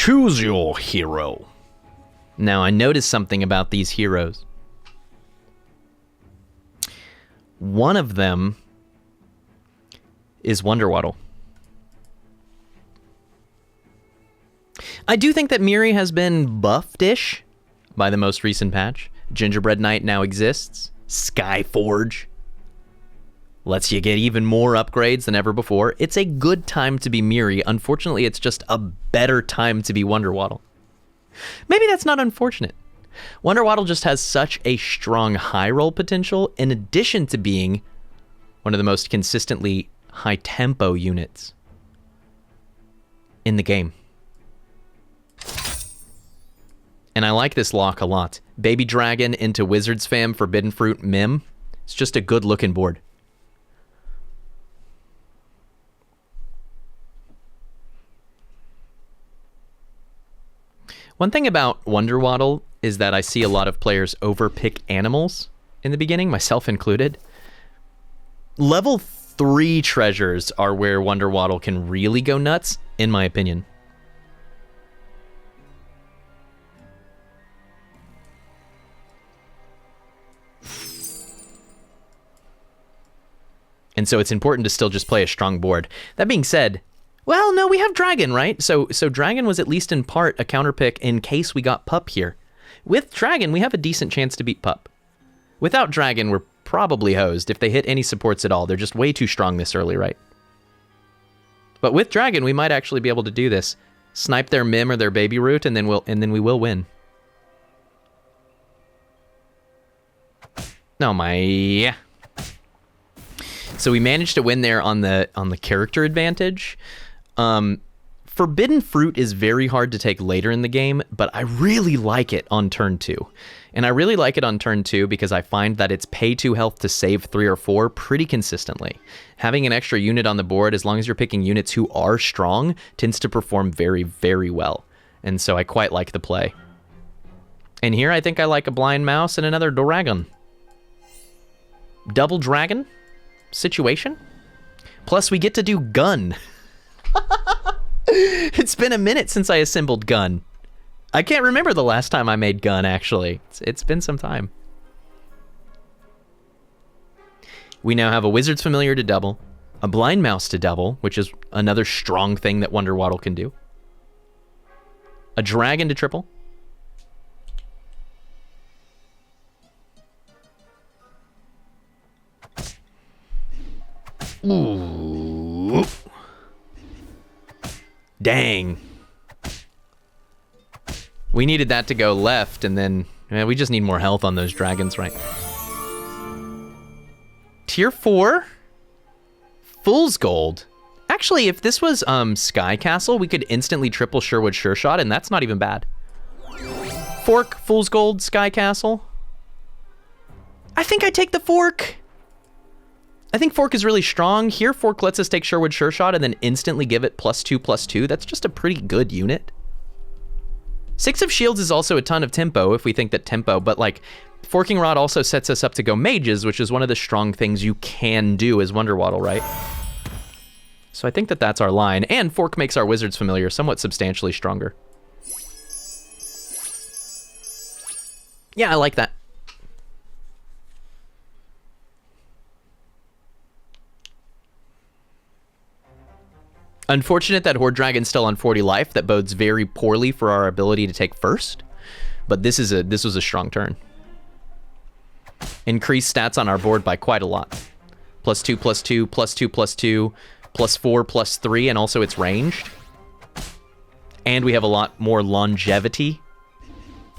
Choose your hero. Now, I noticed something about these heroes. One of them is Wonder Waddle. I do think that Miri has been buffed-ish by the most recent patch. Gingerbread Knight now exists. Skyforge lets you get even more upgrades than ever before. It's a good time to be Miri. Unfortunately, it's just a better time to be Wonder Waddle. Maybe that's not unfortunate. Wonder Waddle just has such a strong high roll potential in addition to being one of the most consistently high tempo units in the game. And I like this lock a lot. Baby Dragon into Wizard's Fam, Forbidden Fruit, Mim. It's just a good looking board. One thing about Wonder Waddle is that I see a lot of players overpick animals in the beginning, myself included. Level 3 treasures are where Wonder Waddle can really go nuts, in my opinion. And so it's important to still just play a strong board. That being said, well, no, we have Dragon, right? So Dragon was at least in part a counterpick in case we got Pup here. With Dragon, we have a decent chance to beat Pup. Without Dragon, we're probably hosed. If they hit any supports at all, they're just way too strong this early, right? But with Dragon, we might actually be able to do this. Snipe their Mim or their Baby Root, and then we will win. No, my... So we managed to win there on the character advantage. Forbidden Fruit is very hard to take later in the game, but I really like it on turn 2. And I really like it on turn 2 because I find that it's pay 2 health to save 3 or 4 pretty consistently. Having an extra unit on the board, as long as you're picking units who are strong, tends to perform very, very well. And so I quite like the play. And here I think I like a Blind Mouse and another Dragon. Double Dragon situation. Plus we get to do Gun. It's been a minute since I assembled Gun. I can't remember the last time I made Gun, actually. It's been some time. We now have a Wizard's Familiar to double, a Blind Mouse to double, which is another strong thing that Wonder Waddle can do, a Dragon to triple, ooh. Dang. We needed that to go left, and then we just need more health on those dragons, right? Tier 4. Fool's Gold. Actually, if this was Sky Castle, we could instantly triple Sherwood Sure Shot, and that's not even bad. Fork, Fool's Gold, Sky Castle. I think I take the Fork. I think Fork is really strong. Here, Fork lets us take Sherwood Sure Shot and then instantly give it +2/+2. That's just a pretty good unit. 6 of Shields is also a ton of tempo if we think that tempo, but like Forking Rod also sets us up to go mages, which is one of the strong things you can do as Wonder Waddle, right? So I think that that's our line. And Fork makes our Wizard's Familiar somewhat substantially stronger. Yeah, I like that. Unfortunate that Horde Dragon's still on 40 life. That bodes very poorly for our ability to take first. But this was a strong turn. Increased stats on our board by quite a lot. +2/+2, +2/+2, +4/+3, and also it's ranged. And we have a lot more longevity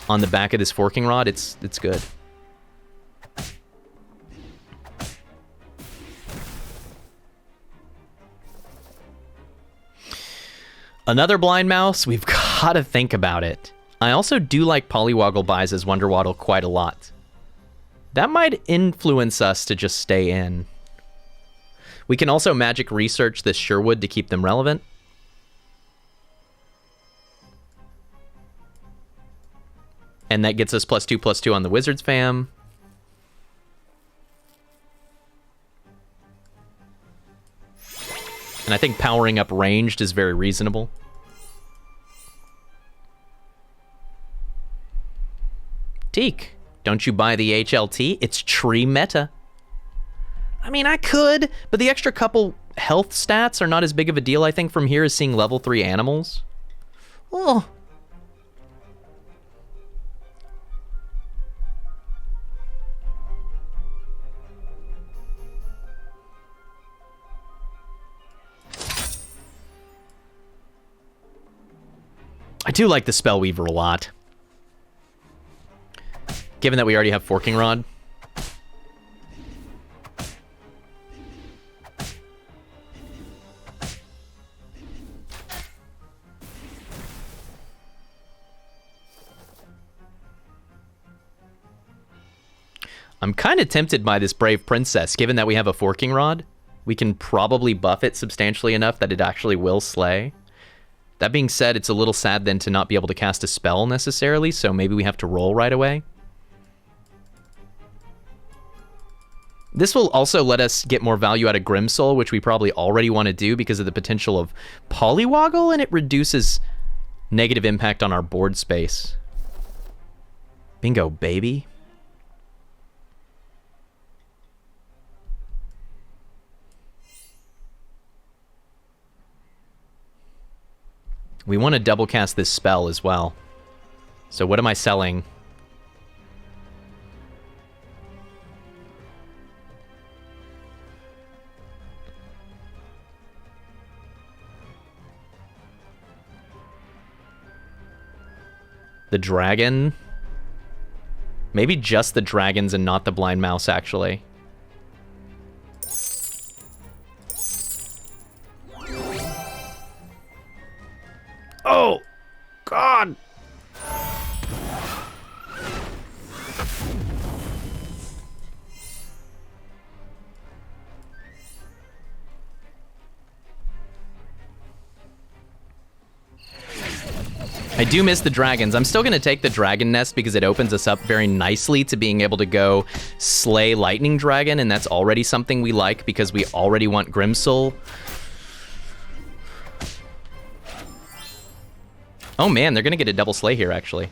on the back of this Forking Rod. It's good. Another Blind Mouse, we've got to think about it. I also do like Polywoggle buys as Wonder Waddle quite a lot. That might influence us to just stay in. We can also magic research this Sherwood to keep them relevant. And that gets us +2/+2 on the Wizard's Fam. And I think powering up ranged is very reasonable. Teak, don't you buy the HLT? It's tree meta. I mean, I could, but the extra couple health stats are not as big of a deal, I think, from here as seeing level 3 animals. Oh. I do like the Spellweaver a lot. Given that we already have Forking Rod. I'm kind of tempted by this Brave Princess, given that we have a Forking Rod. We can probably buff it substantially enough that it actually will slay. That being said, it's a little sad then to not be able to cast a spell necessarily, so maybe we have to roll right away. This will also let us get more value out of Grimsoul, which we probably already want to do because of the potential of Polywoggle, and it reduces negative impact on our board space. Bingo, baby. We want to double cast this spell as well. So what am I selling? The dragon? Maybe just the dragons and not the blind mouse, actually. Oh, God. I do miss the dragons. I'm still going to take the dragon nest because it opens us up very nicely to being able to go slay lightning dragon, and that's already something we like because we already want Grimsoul. Oh man, they're gonna get a double slay here, actually.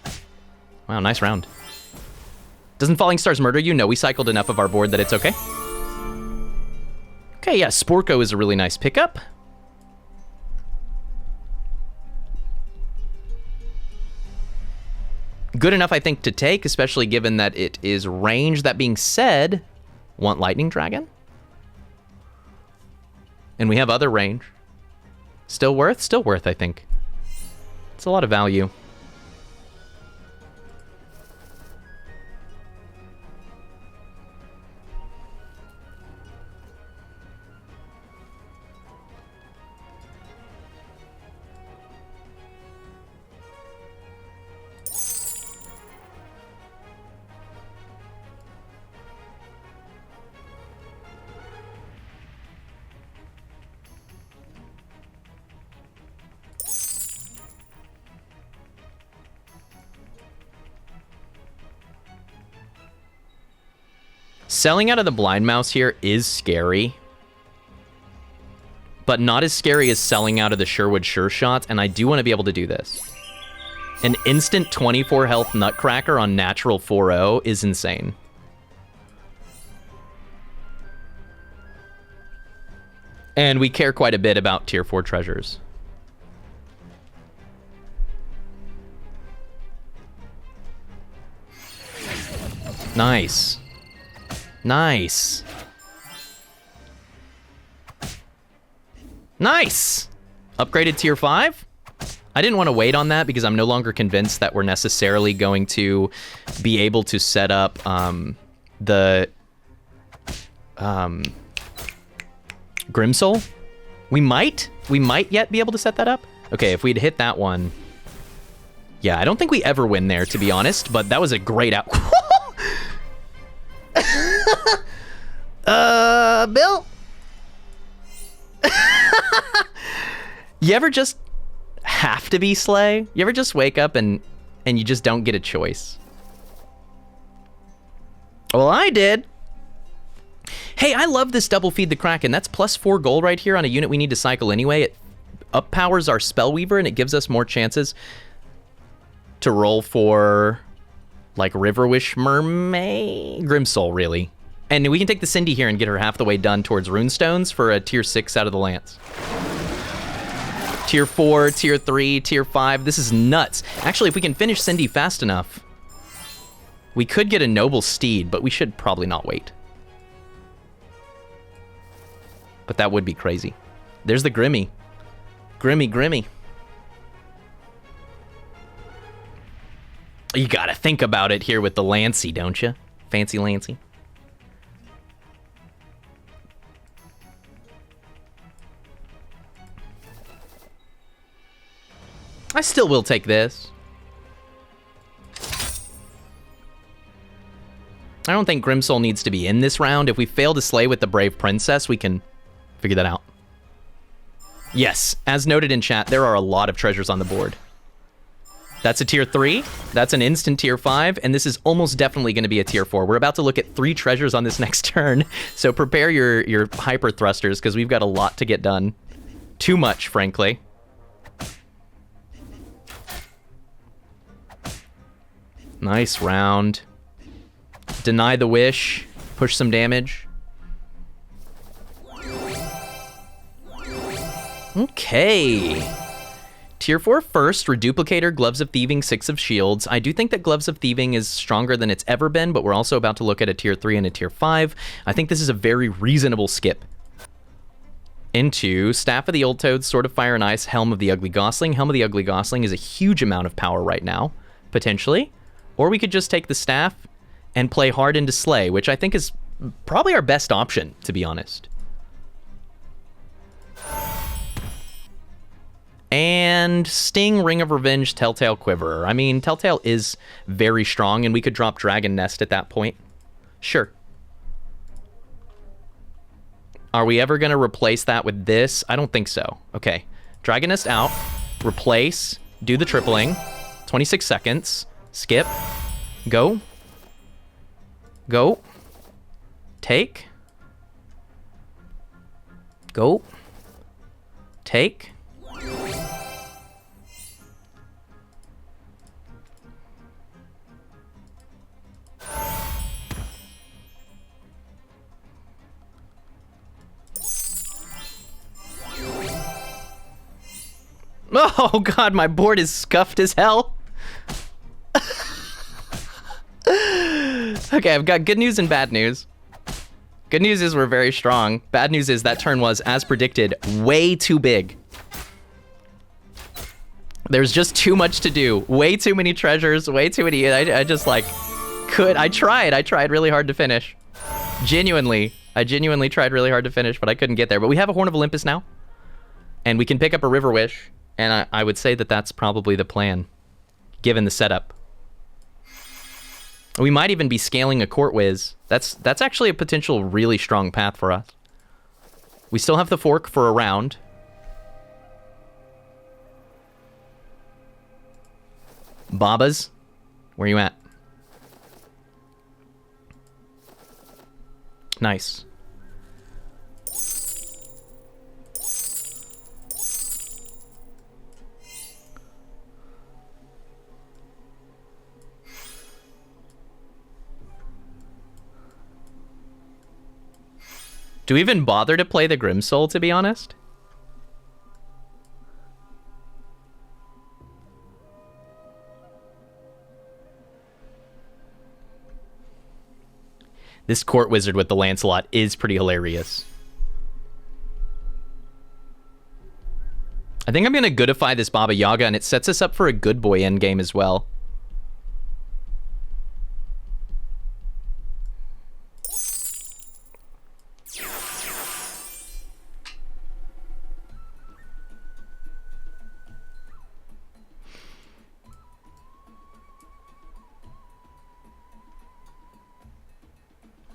Wow, nice round. Doesn't Falling Stars murder you? No, we cycled enough of our board that it's okay. Okay, yeah, Sporko is a really nice pickup. Good enough, I think, to take, especially given that it is range. That being said, want Lightning Dragon? And we have other range. Still worth? Still worth, I think. It's a lot of value. Selling out of the blind mouse here is scary, but not as scary as selling out of the Sherwood Sure Shot, and I do want to be able to do this. An instant 24 health Nutcracker on natural 4-0 is insane. And we care quite a bit about tier 4 treasures. Nice. Nice. Nice! Upgraded tier 5? I didn't want to wait on that because I'm no longer convinced that we're necessarily going to be able to set up the Grimsoul. We might yet be able to set that up. Okay, if we'd hit that one. Yeah, I don't think we ever win there, to be honest, but that was a great out. Bill? You ever just have to be Slay? You ever just wake up and you just don't get a choice? Well, I did. Hey, I love this double feed the Kraken. That's +4 gold right here on a unit we need to cycle anyway. It up-powers our Spellweaver and it gives us more chances to roll for Like Riverwish Mermaid? Grimsoul, really. And we can take the Cindy here and get her half the way done towards Runestones for a tier 6 out of the Lance. Tier 4, tier 3, tier 5. This is nuts. Actually, if we can finish Cindy fast enough, we could get a Noble Steed, but we should probably not wait. But that would be crazy. There's the Grimmy. Grimmy. You gotta think about it here with the Lancey, don't you? Fancy Lancey. I still will take this. I don't think Grimsoul needs to be in this round. If we fail to slay with the Brave Princess, we can figure that out. Yes, as noted in chat, there are a lot of treasures on the board. That's a tier 3, that's an instant tier 5, and this is almost definitely going to be a tier 4. We're about to look at 3 treasures on this next turn, so prepare your hyper thrusters, because we've got a lot to get done. Too much, frankly. Nice round. Deny the wish, push some damage. Okay. Tier 4 first, Reduplicator, Gloves of Thieving, 6 of Shields. I do think that Gloves of Thieving is stronger than it's ever been, but we're also about to look at a tier 3 and a tier 5. I think this is a very reasonable skip. Into Staff of the Old Toad, Sword of Fire and Ice, Helm of the Ugly Gosling. Helm of the Ugly Gosling is a huge amount of power right now, potentially. Or we could just take the staff and play hard into Slay, which I think is probably our best option, to be honest. And Sting, Ring of Revenge, Telltale Quiverer. I mean, Telltale is very strong, and we could drop Dragon Nest at that point. Sure. Are we ever going to replace that with this? I don't think so. Okay. Dragon Nest out. Replace. Do the tripling. 26 seconds. Skip. Go. Go. Take. Go. Take. Oh god, my board is scuffed as hell. Okay, I've got good news and bad news. Good news is we're very strong. Bad news is that turn was, as predicted, way too big. There's just too much to do. Way too many treasures, way too many... I just, like, I tried really hard to finish. I genuinely tried really hard to finish, but I couldn't get there. But we have a Horn of Olympus now, and we can pick up a River Wish, and I would say that that's probably the plan, given the setup. We might even be scaling a Court Wiz. That's actually a potential really strong path for us. We still have the fork for a round. Babas, where you at? Nice. Do we even bother to play the Grimsoul, to be honest? This Court Wizard with the Lancelot is pretty hilarious. I think I'm going to goodify this Baba Yaga, and it sets us up for a good boy endgame as well.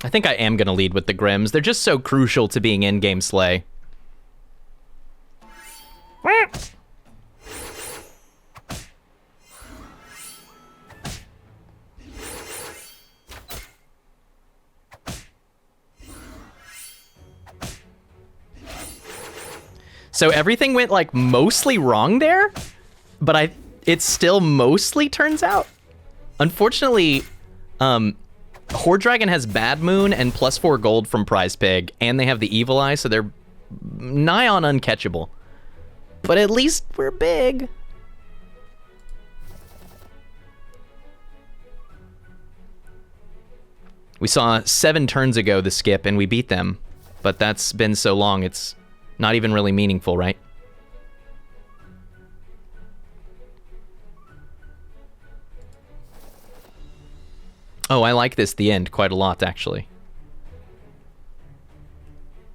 I think I am going to lead with the Grims. They're just so crucial to being in-game Slay. So everything went, like, mostly wrong there, but it still mostly turns out Unfortunately, Horde Dragon has Bad Moon and +4 gold from Prize Pig, and they have the Evil Eye, so they're nigh on uncatchable. But at least we're big. We saw 7 turns ago the skip, and we beat them. But that's been so long, it's not even really meaningful, right? Oh, I like this, the end, quite a lot, actually.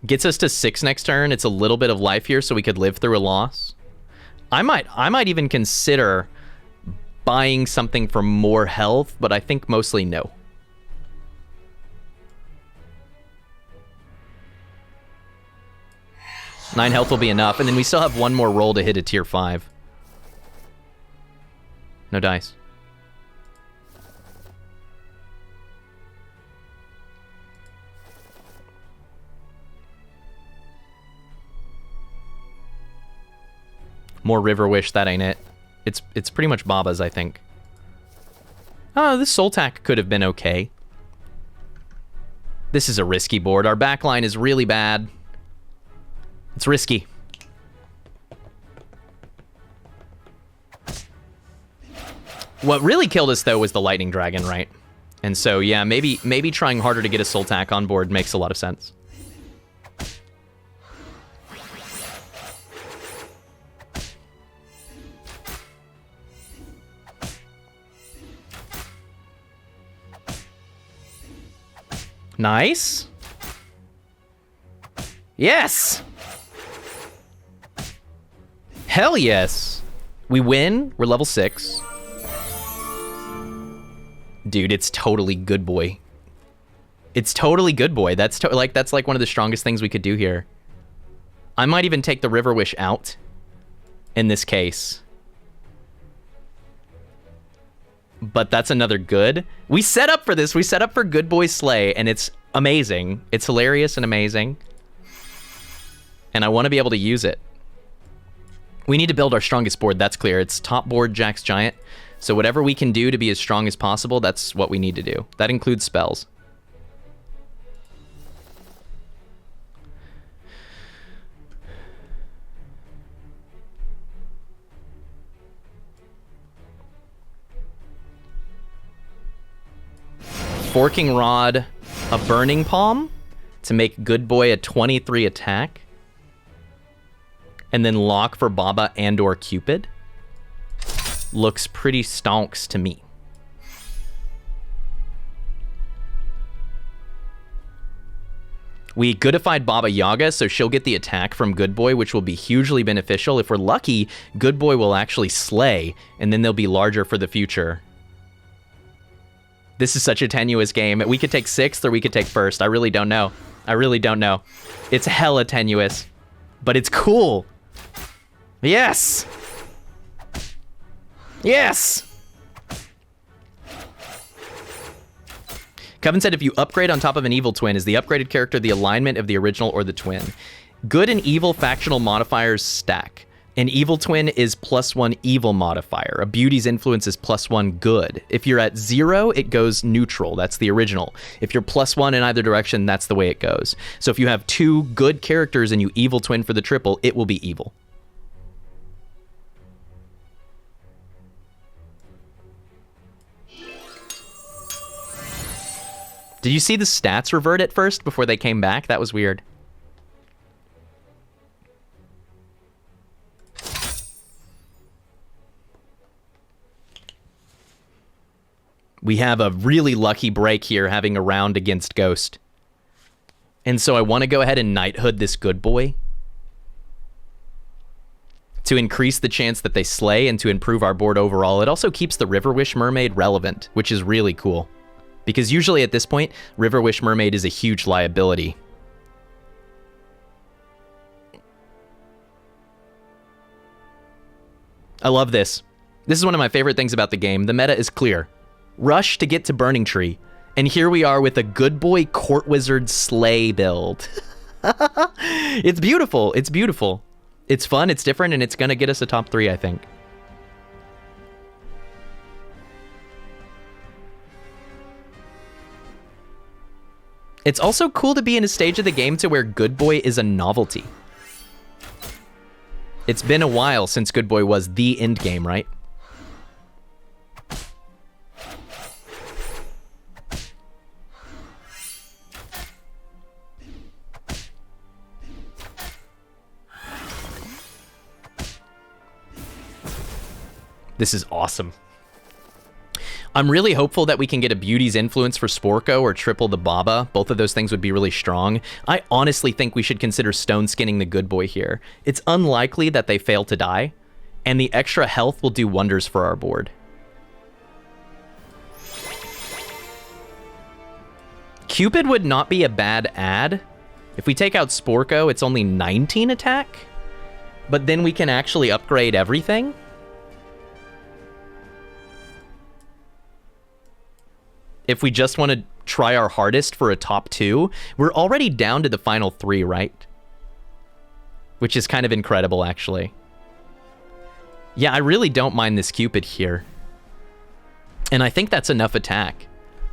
Gets us to 6 next turn. It's a little bit of life here, so we could live through a loss. I might even consider buying something for more health, but I think mostly no. Nine health will be enough, and then we still have one more roll to hit a tier 5. No dice. More River Wish, that ain't it. It's pretty much Baba's, I think. Oh, this Soul Tack could have been okay. This is a risky board. Our backline is really bad. It's risky. What really killed us, though, was the Lightning Dragon, right? And so, yeah, maybe trying harder to get a Soul Tack on board makes a lot of sense. Nice. Yes! Hell yes! We win. We're level 6. Dude, it's totally good boy. It's totally good boy. That's like one of the strongest things we could do here. I might even take the River Wish out in this case. But that's another good. We set up for this. We set up for Good Boy Slay, and it's amazing. It's hilarious and amazing. And I want to be able to use it. We need to build our strongest board, that's clear. It's top board Jack's Giant. So whatever we can do to be as strong as possible, that's what we need to do. That includes spells. Forking Rod, a Burning Palm to make Good Boy a 23 attack. And then lock for Baba and or Cupid. Looks pretty stonks to me. We goodified Baba Yaga, so she'll get the attack from Good Boy, which will be hugely beneficial. If we're lucky, Good Boy will actually slay, and then they'll be larger for the future. This is such a tenuous game. We could take 6th or we could take 1st. I really don't know. I really don't know. It's hella tenuous, but it's cool. Yes! Yes! Coven said if you upgrade on top of an evil twin, is the upgraded character the alignment of the original or the twin? Good and evil factional modifiers stack. An evil twin is +1 evil modifier. A beauty's influence is +1 good. If you're at 0, it goes neutral. That's the original. If you're +1 in either direction, that's the way it goes. So if you have 2 good characters and you evil twin for the triple, it will be evil. Did you see the stats revert at first before they came back? That was weird. We have a really lucky break here having a round against Ghost. And so I want to go ahead and Knighthood this Good Boy to increase the chance that they slay and to improve our board overall. It also keeps the River Wish Mermaid relevant, which is really cool. Because usually at this point, River Wish Mermaid is a huge liability. I love this. This is one of my favorite things about the game. The meta is clear. Rush to get to Burning Tree. And here we are with a Good Boy Court Wizard Slay build. It's beautiful. It's beautiful. It's fun, it's different, and it's going to get us a top 3, I think. It's also cool to be in a stage of the game to where Good Boy is a novelty. It's been a while since Good Boy was the end game, right? This is awesome. I'm really hopeful that we can get a Beauty's Influence for Sporko or triple the Baba. Both of those things would be really strong. I honestly think we should consider Stone Skinning the Good Boy here. It's unlikely that they fail to die, and the extra health will do wonders for our board. Cupid would not be a bad add. If we take out Sporko, it's only 19 attack, but then we can actually upgrade everything. If we just want to try our hardest for a top 2, we're already down to the final 3, right? Which is kind of incredible, actually. Yeah, I really don't mind this Cupid here. And I think that's enough attack.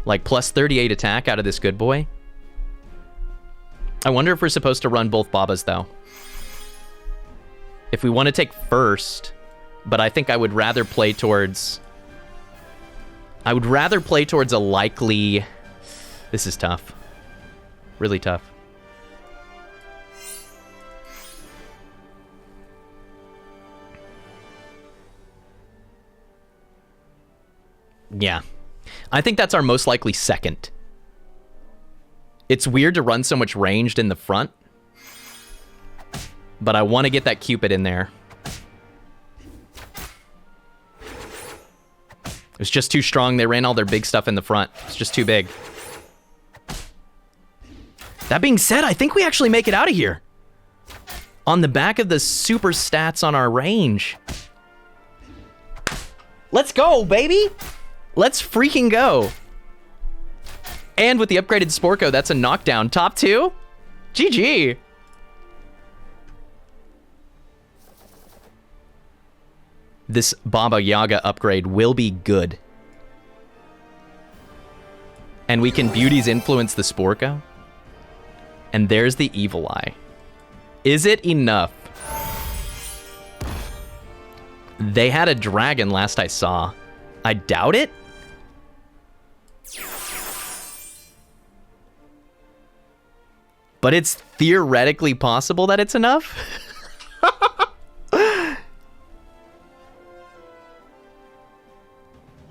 Like, plus 38 attack out of this Good Boy. I wonder if we're supposed to run both Babas, though. If we want to take first, but I think I would rather play towards... I would rather play towards a likely... This is tough. Really tough. Yeah. I think that's our most likely second. It's weird to run so much ranged in the front, but I want to get that Cupid in there. It was just too strong. They ran all their big stuff in the front. It's just too big. That being said, I think we actually make it out of here. On the back of the super stats on our range. Let's go, baby. Let's freaking go. And with the upgraded Sporko, that's a knockdown. Top 2? GG. This Baba Yaga upgrade will be good. And we can Beauty's Influence the Sporko. And there's the Evil Eye. Is it enough? They had a dragon last I saw. I doubt it. But it's theoretically possible that it's enough.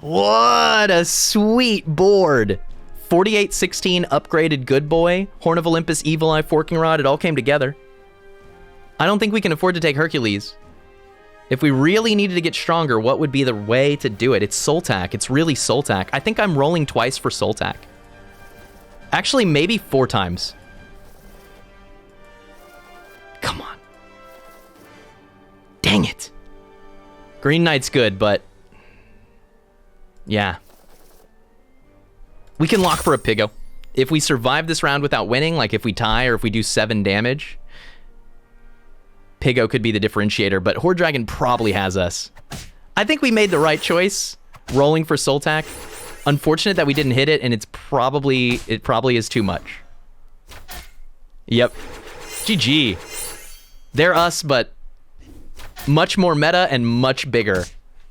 What a sweet board. 48-16 upgraded Good Boy, Horn of Olympus, Evil Eye, Forking Rod, it all came together. I don't think we can afford to take Hercules. If we really needed to get stronger, what would be the way to do it? It's Soltac. It's really Soltac. I think I'm rolling twice for Soltac. Actually, maybe 4 times. Come on. Dang it. Green Knight's good, but... yeah. We can lock for a Piggo. If we survive this round without winning, like if we tie or if we do 7 damage, Piggo could be the differentiator, but Horde Dragon probably has us. I think we made the right choice, rolling for Soltac. Unfortunate that we didn't hit it, and it probably is too much. Yep. GG. They're us, but much more meta and much bigger.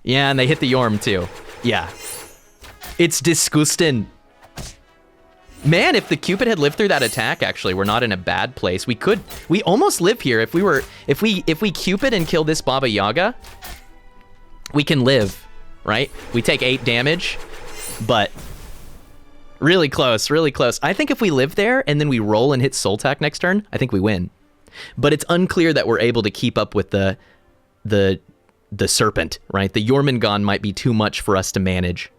Yeah, and they hit the Yorm too. Yeah. It's disgusting. Man, if the Cupid had lived through that attack, actually, we're not in a bad place. We almost live here. If we Cupid and kill this Baba Yaga, we can live, right? We take 8 damage, but really close, really close. I think if we live there and then we roll and hit Soltac next turn, I think we win. But it's unclear that we're able to keep up with the Serpent, right? The Jormungand might be too much for us to manage.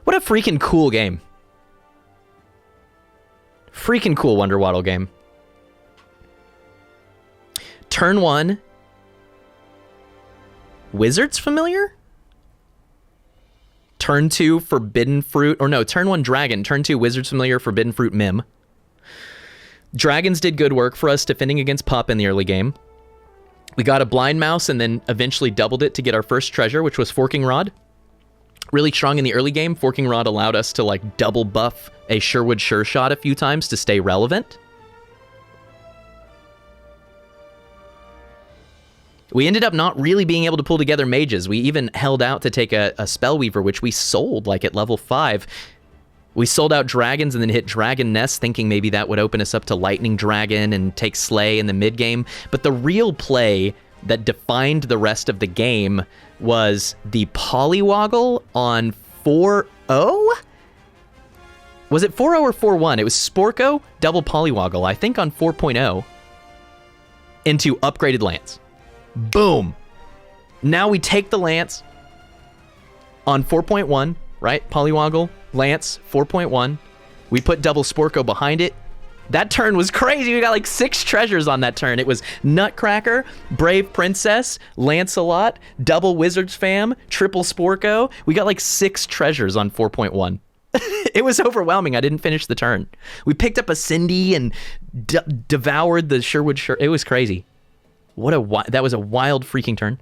What a freaking cool game. Freaking cool Wonder Waddle game. Turn 1. Wizard's Familiar? Turn 2, Forbidden Fruit. Or no, turn 1, Dragon. Turn 2, Wizard's Familiar, Forbidden Fruit, Mim. Dragons did good work for us defending against Pup in the early game. We got a Blind Mouse and then eventually doubled it to get our first treasure, which was Forking Rod. Really strong in the early game. Forking Rod allowed us to like double buff a Sherwood Sure Shot a few times to stay relevant. We ended up not really being able to pull together mages. We even held out to take a Spellweaver, which we sold like at level 5. We sold out dragons and then hit Dragon Nest, thinking maybe that would open us up to Lightning Dragon and take Slay in the mid game. But the real play that defined the rest of the game was the Polywoggle on 4-0? Was it 4-0 or 4-1? It was Sporko, double Polywoggle, I think on 4.0, into upgraded Lance. Boom. Now we take the Lance on 4.1, right? Polywoggle, Lance, 4.1. We put double Sporko behind it. That turn was crazy. We got like 6 treasures on that turn. It was Nutcracker, Brave Princess, Lancelot, double Wizards Fam, triple Sporko. We got like 6 treasures on 4.1. It was overwhelming. I didn't finish the turn. We picked up a Cindy and devoured the Sherwood Sure. It was crazy. That was a wild freaking turn.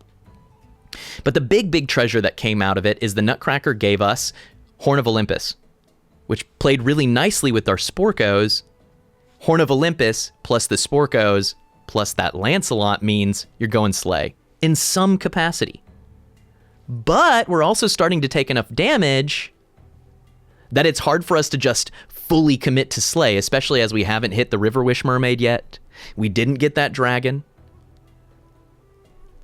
But the big treasure that came out of it is the Nutcracker gave us Horn of Olympus, which played really nicely with our Sporkos. Horn of Olympus plus the Sporkos plus that Lancelot means you're going Slay in some capacity. But we're also starting to take enough damage that it's hard for us to just fully commit to Slay, especially as we haven't hit the River Wish Mermaid yet. We didn't get that dragon.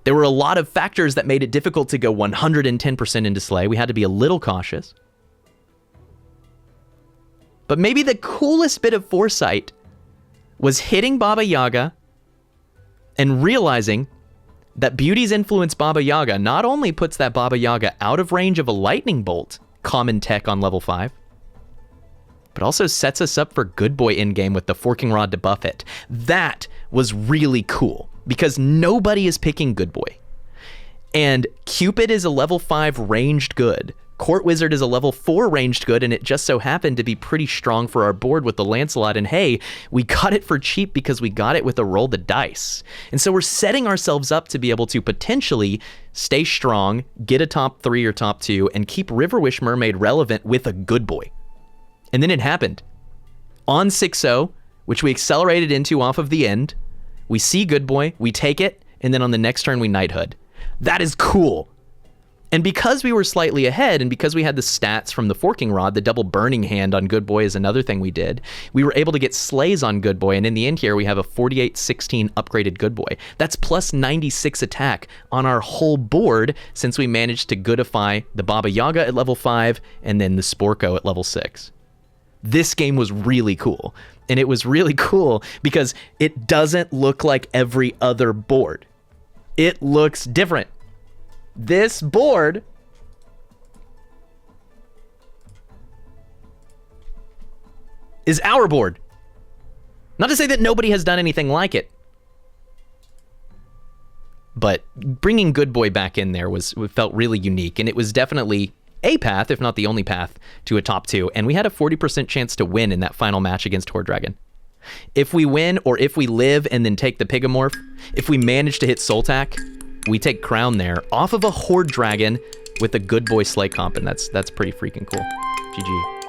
There were a lot of factors that made it difficult to go 110% into Slay. We had to be a little cautious. But maybe the coolest bit of foresight was hitting Baba Yaga and realizing that Beauty's Influence Baba Yaga not only puts that Baba Yaga out of range of a lightning bolt, common tech on level 5, but also sets us up for Good Boy in-game with the Forking Rod to buff it. That was really cool, because nobody is picking Good Boy. And Cupid is a level 5 ranged good. Court Wizard is a level 4 ranged good, and it just so happened to be pretty strong for our board with the Lancelot. And hey, we got it for cheap because we got it with a roll the dice. And so we're setting ourselves up to be able to potentially stay strong, get a top 3 or top 2, and keep River Wish Mermaid relevant with a Good Boy. And then it happened. On 6-0, which we accelerated into off of the end, we see Good Boy, we take it, and then on the next turn we Knighthood. That is cool. And because we were slightly ahead, and because we had the stats from the Forking Rod, the double Burning Hand on Good Boy is another thing we did, we were able to get Slays on Good Boy, and in the end here we have a 48-16 upgraded Good Boy. That's plus 96 attack on our whole board, since we managed to goodify the Baba Yaga at level 5, and then the Sporko at level 6. This game was really cool, and it was really cool because it doesn't look like every other board. It looks different. This board is our board. Not to say that nobody has done anything like it, but bringing Good Boy back in there felt really unique, and it was definitely a path, if not the only path, to a top 2, and we had a 40% chance to win in that final match against Horde Dragon. If we win, or if we live and then take the Pigamorph, if we manage to hit Soltac, we take Crown there off of a Horde Dragon with a Good Boy Slay comp, and that's pretty freaking cool. GG.